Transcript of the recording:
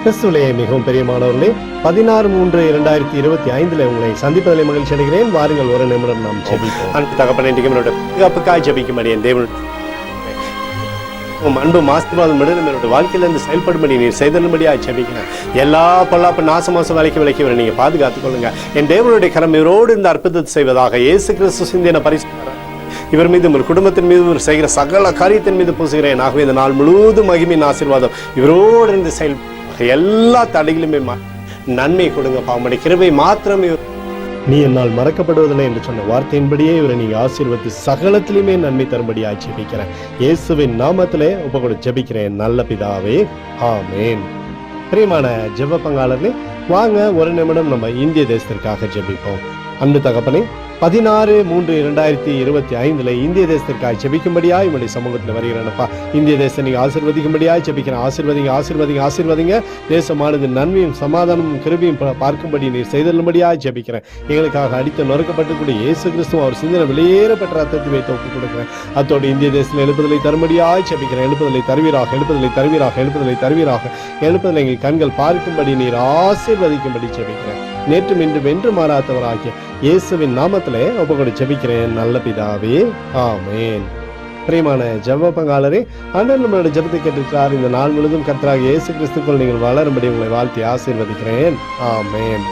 கிறிஸ்துவிலே மிகவும் பெரியமானவர்களே, 16/3/2025 உங்களை சந்திப்பதிலே மகிழ்ச்சி அடைகிறேன். வாருங்கள், ஒரு நிமிடம் நாம் ஜெபிப்போம். அன்பு தகப்பனே, என்னுடைய பாதுகாப்புக்காய் ஜெபிக்கும்படி என் தேவன் அன்பு ஆசீர்வாதம் என்னுடைய வாழ்க்கையிலிருந்து செயல்படும்படி நீர் செய்தபடியாக ஜெபிக்கிறேன். எல்லா பொல்லாப்பு நாசமாசம் விலக்கி வர நீங்க பாதுகாத்துக் கொள்ளுங்க. என் தேவனுடைய கரம் இவரோடு இந்த அற்புதத்தை செய்வதாக. இயேசு கிறிஸ்து சிந்தின பரிசுத்த இவர் மீது ஒரு குடும்பத்தின் மீது செய்கிற சகல காரியத்தின் மீது பூசுகிறேன். ஆகவே இந்த நாள் முழுவதும் மகிமையின் ஆசீர்வாதம் இவரோடு இருந்து செயல் எல்லா தடைகளுமே நன்மை கொடுங்க. பாவமடை கிருபை மாத்திரம் நீ என்னால் மறக்கப்படுவதில்லை என்று சொன்ன வார்த்தையின்படியே இவரை நீங்க ஆசீர்வதித்து சகலத்திலுமே நன்மை தரும்படியாக ஜெபிக்கிறேன். இயேசுவின் நாமத்திலே ஒப்புக்கொடு ஜெபிக்கிறேன் நல்ல பிதாவே, ஆமேன். பிரியமான ஜெப பங்காளர்களே, வாங்க ஒரு நிமிடம் நம்ம இந்திய தேசத்திற்காக ஜெபிப்போம். அன்பு தகப்பனே, 16/3/2025 இந்திய தேசத்திற்காக ஜெபிக்கும்படியாய் உங்களுடைய சமூகத்தில் வருகிறேன்ப்பா. இந்திய தேசத்தை நீங்க ஆசீர்வதிக்கும்படியாய் ஜெபிக்கிறேன். ஆசீர்வதிங்க. தேசமானது நன்மையும் சமாதானமும் கிருபையும் பார்க்கும்படி நீர் செய்தல்படியாய் ஜெபிக்கிறேன். எங்களுக்காக அடித்து நொறுக்கப்பட்டுக்கூடிய இயேசு கிறிஸ்துவ அவர் சிந்தனை வெளியேறப்பட்ட ரத்தத்தை வைத்து ஒப்புக் கொடுக்கிறேன். அத்தோடு இந்திய தேசத்தில் எழுப்புதலை தரும்படியாய் ஜெபிக்கிறேன். எழுப்புதலை தருவீராக எழுப்புதலை எங்கள் கண்கள் பார்க்கும்படி நீர் ஆசீர்வதிக்கும்படி ஜெபிக்கிறேன். நேற்றும் இன்றும் வென்று மாறாதவராகிய இயேசுவின் நாமத்திலே ஒப்புக்கொடு ஜெபிக்கிறேன் நல்ல பிதாவே, ஆமேன். பிரியமான ஜெப பங்காளரே, ஆண்டவர் நம்மளுடைய ஜெபத்தை கேட்டிருக்கிறார். இந்த நாள் முழுவதும் கர்த்தராகிய இயேசு கிறிஸ்துக்குள் நீங்கள் வளரும்படி உங்களை வாழ்த்தி ஆசீர்வதிக்கிறேன், ஆமேன்.